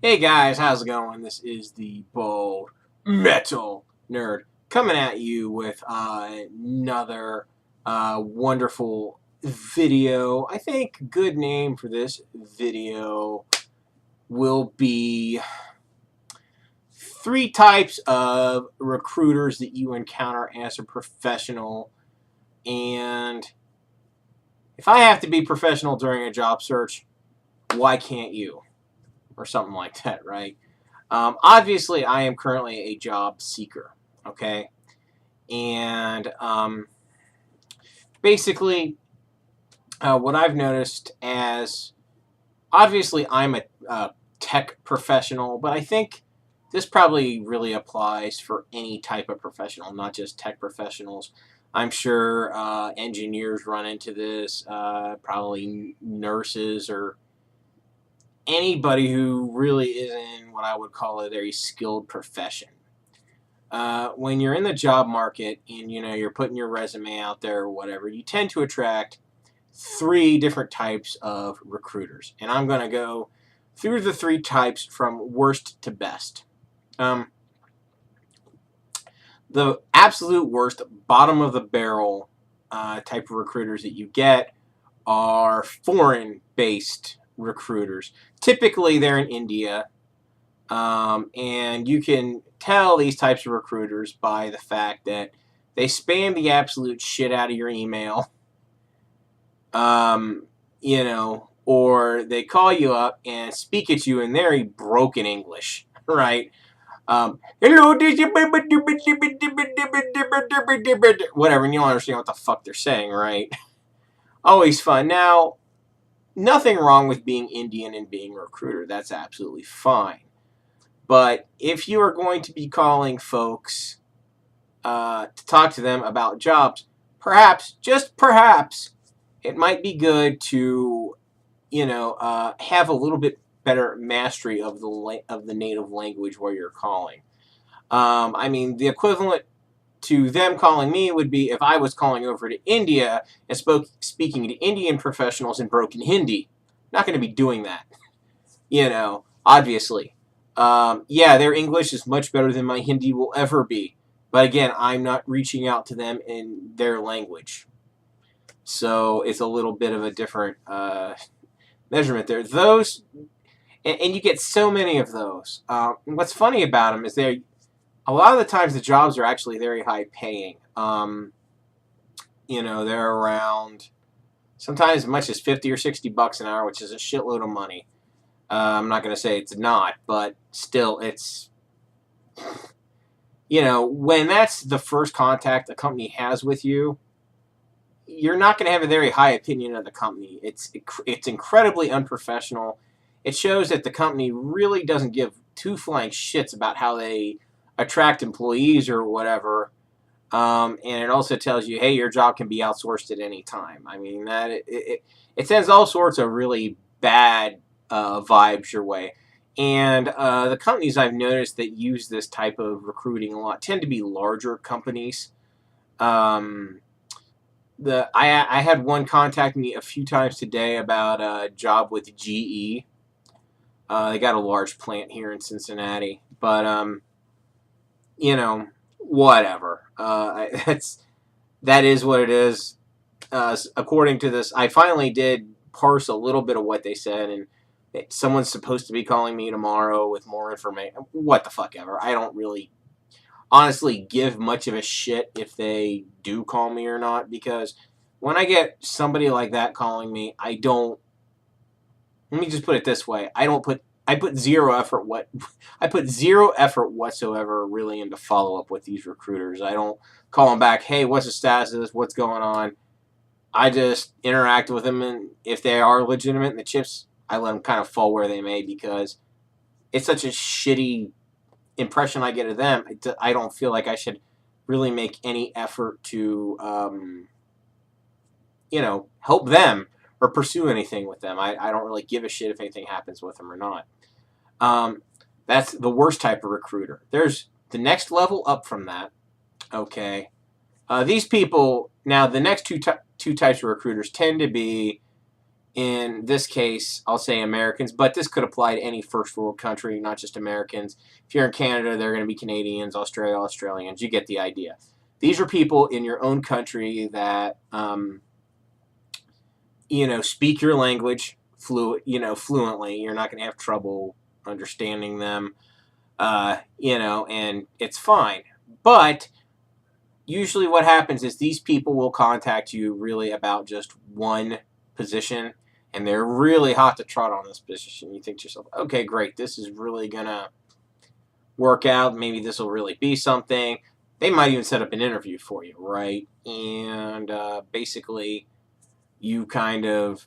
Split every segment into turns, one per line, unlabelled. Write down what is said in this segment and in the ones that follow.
Hey guys, how's it going? This is the Bold Metal Nerd coming at you with another wonderful video. I think good name for this video will be 3 types of recruiters that you encounter as a professional. And if I have to be professional during a job search, why can't you? Or something like that, right? Obviously, I am currently a job seeker, okay? And basically, what I've noticed as obviously I'm a tech professional, but I think this probably really applies for any type of professional, not just tech professionals. I'm sure engineers run into this, probably nurses or anybody who really is in what I would call a very skilled profession. When you're in the job market and you're putting your resume out there or whatever, you tend to attract 3 different types of recruiters, and I'm going to go through the 3 types from worst to best. The absolute worst, bottom of the barrel type of recruiters that you get are foreign-based recruiters. Typically, they're in India, and you can tell these types of recruiters by the fact that they spam the absolute shit out of your email, or they call you up and speak at you in very broken English, right? Hello, whatever, and you don't understand what the fuck they're saying, right? Always fun. Now, nothing wrong with being Indian and being a recruiter. That's absolutely fine. But if you are going to be calling folks to talk to them about jobs, perhaps, just perhaps, it might be good to, have a little bit better mastery of the native language where you're calling. I mean, the equivalent to them calling me would be if I was calling over to India and speaking to Indian professionals in broken Hindi. Not going to be doing that, obviously. Yeah, their English is much better than my Hindi will ever be. But again, I'm not reaching out to them in their language. So it's a little bit of a different measurement there. Those, and you get so many of those. What's funny about them is a lot of the times the jobs are actually very high paying. They're around sometimes as much as 50 or 60 bucks an hour, which is a shitload of money. I'm not going to say it's not, but still, it's, when that's the first contact a company has with you, you're not going to have a very high opinion of the company. It's incredibly unprofessional. It shows that the company really doesn't give 2 flying shits about how they attract employees or whatever. And it also tells you, hey, your job can be outsourced at any time. I mean, that it sends all sorts of really bad vibes your way. And the companies I've noticed that use this type of recruiting a lot tend to be larger companies. I had one contact me a few times today about a job with GE. They got a large plant here in Cincinnati, but whatever. That is what it is. According to this, I finally did parse a little bit of what they said, and someone's supposed to be calling me tomorrow with more information. What the fuck ever. I don't really honestly give much of a shit if they do call me or not, because when I get somebody like that calling me, let me just put it this way. I put zero effort whatsoever really into follow up with these recruiters. I don't call them back, hey, what's the status of this? What's going on? I just interact with them, and if they are legitimate in the chips, I let them kind of fall where they may, because it's such a shitty impression I get of them. I don't feel like I should really make any effort to, help them or pursue anything with them. I don't really give a shit if anything happens with them or not. That's the worst type of recruiter. There's the next level up from that. Okay. These people, now the next two types of recruiters tend to be in this case, I'll say Americans, but this could apply to any first world country, not just Americans. If you're in Canada, they're going to be Canadians, Australia, Australians. You get the idea. These are people in your own country that, speak your language fluently. You're not going to have trouble understanding them, and it's fine. But usually what happens is these people will contact you really about just one position, and they're really hot to trot on this position. You think to yourself, okay, great, this is really gonna work out. Maybe this will really be something. They might even set up an interview for you, right? And basically, you kind of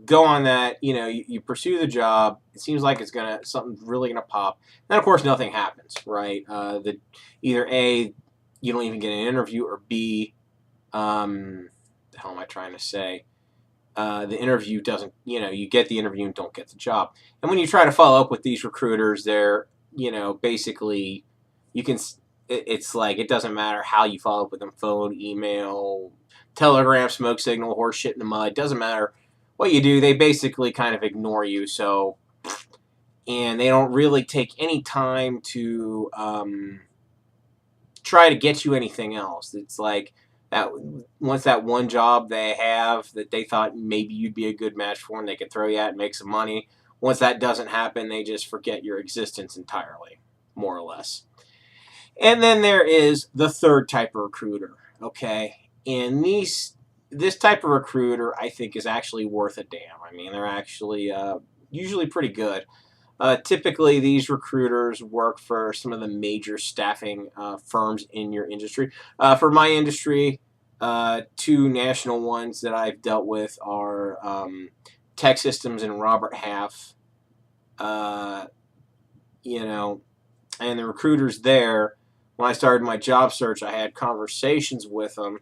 go on that. You pursue the job. It seems like something's really gonna pop. Then of course nothing happens, right? Either A, you don't even get an interview, or B, the hell am I trying to say? The interview doesn't, you get the interview and don't get the job. And when you try to follow up with these recruiters, they're, basically, you can, it's like, it doesn't matter how you follow up with them, phone, email, telegram, smoke signal, horse shit in the mud, doesn't matter what you do, they basically kind of ignore you. So, and they don't really take any time to try to get you anything else. It's like that once that one job they have that they thought maybe you'd be a good match for and they could throw you at and make some money, once that doesn't happen, they just forget your existence entirely, more or less. And then there is the third type of recruiter, okay? And this type of recruiter, I think, is actually worth a damn. I mean, they're actually usually pretty good. Typically, these recruiters work for some of the major staffing firms in your industry. For my industry, two national ones that I've dealt with are Tech Systems and Robert Half. And the recruiters there, when I started my job search, I had conversations with them,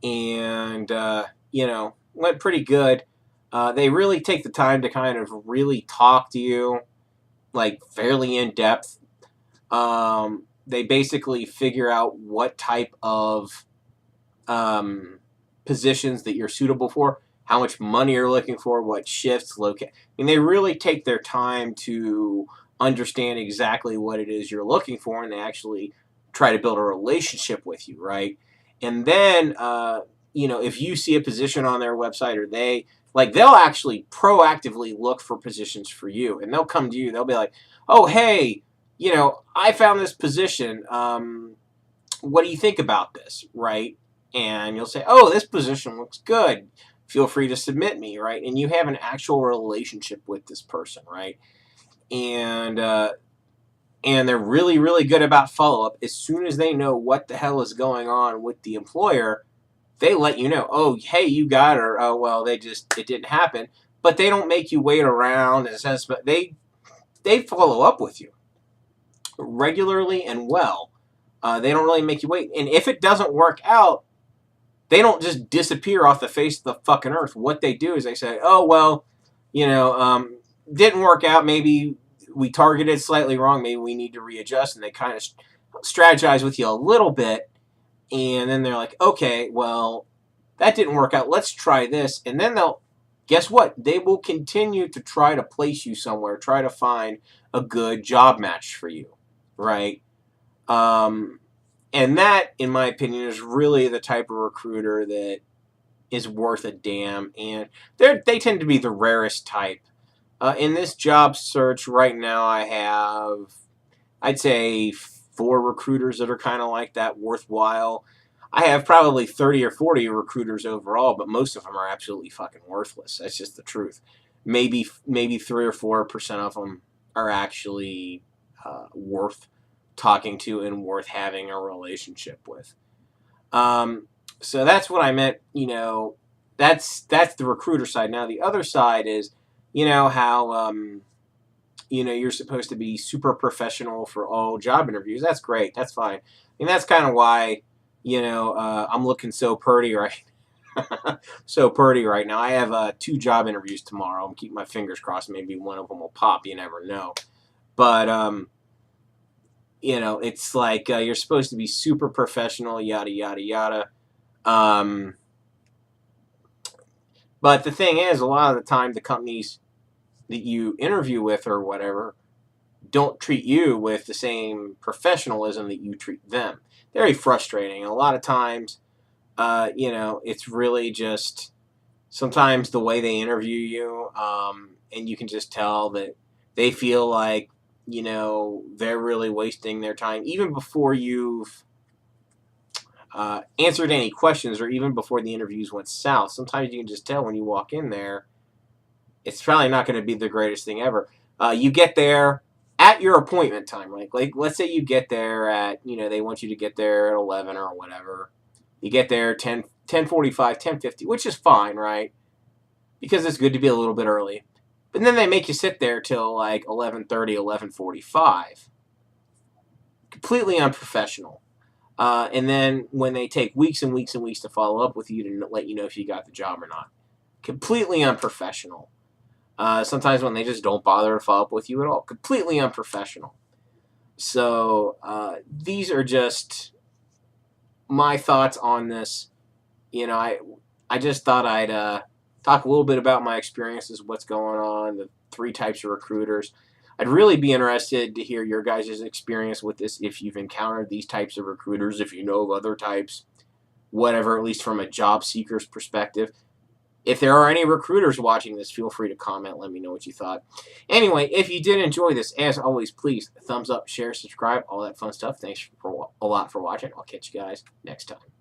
and went pretty good. They really take the time to kind of really talk to you, like fairly in depth. They basically figure out what type of positions that you're suitable for, how much money you're looking for, what shifts, locate. I mean, they really take their time to understand exactly what it is you're looking for, and they actually try to build a relationship with you, right? And then, if you see a position on their website, or they'll actually proactively look for positions for you, and they'll come to you. They'll be like, "Oh, hey, I found this position. What do you think about this?" Right? And you'll say, "Oh, this position looks good. Feel free to submit me," right? And you have an actual relationship with this person, right? And they're really, really good about follow up. As soon as they know what the hell is going on with the employer, they let you know. Oh, hey, you got her. Oh, well, it didn't happen. But they don't make you wait around. In a sense, but they follow up with you regularly and well. They don't really make you wait. And if it doesn't work out, they don't just disappear off the face of the fucking earth. What they do is they say, "Oh, well, didn't work out. Maybe we targeted slightly wrong. Maybe we need to readjust." And they kind of strategize with you a little bit. And then they're like, "Okay, well, that didn't work out. Let's try this." And then guess what? They will continue to try to place you somewhere, try to find a good job match for you, right? And that, in my opinion, is really the type of recruiter that is worth a damn. And they tend to be the rarest type. In this job search right now, I have, I'd say, 4 recruiters that are kind of like that, worthwhile. I have probably 30 or 40 recruiters overall, but most of them are absolutely fucking worthless. That's just the truth. Maybe 3 or 4% of them are actually worth talking to and worth having a relationship with. So that's what I meant. That's the recruiter side. Now the other side is, how you're supposed to be super professional for all job interviews. That's great. That's fine. And that's kind of why, I'm looking so purdy right now. I have 2 job interviews tomorrow. I'm keeping my fingers crossed. Maybe one of them will pop. You never know. But, it's like you're supposed to be super professional, yada, yada, yada. But the thing is, a lot of the time, the companies that you interview with or whatever don't treat you with the same professionalism that you treat them. Very frustrating. A lot of times, it's really just sometimes the way they interview you, and you can just tell that they feel like, they're really wasting their time, even before you've answered any questions or even before the interviews went south. Sometimes you can just tell when you walk in there, it's probably not going to be the greatest thing ever. You get there at your appointment time. Like let's say you get there at, they want you to get there at 11 or whatever. You get there 10:45, 10:50, which is fine, right? Because it's good to be a little bit early. But then they make you sit there till like 11:30, 11:45. Completely unprofessional. And then when they take weeks and weeks and weeks to follow up with you to let you know if you got the job or not. Completely unprofessional. Sometimes when they just don't bother to follow up with you at all. Completely unprofessional. So these are just my thoughts on this. I just thought I'd talk a little bit about my experiences, what's going on, the 3 types of recruiters. I'd really be interested to hear your guys' experience with this, if you've encountered these types of recruiters, if you know of other types, whatever, at least from a job seeker's perspective. If there are any recruiters watching this, feel free to comment. Let me know what you thought. Anyway, if you did enjoy this, as always, please thumbs up, share, subscribe, all that fun stuff. Thanks a lot for watching. I'll catch you guys next time.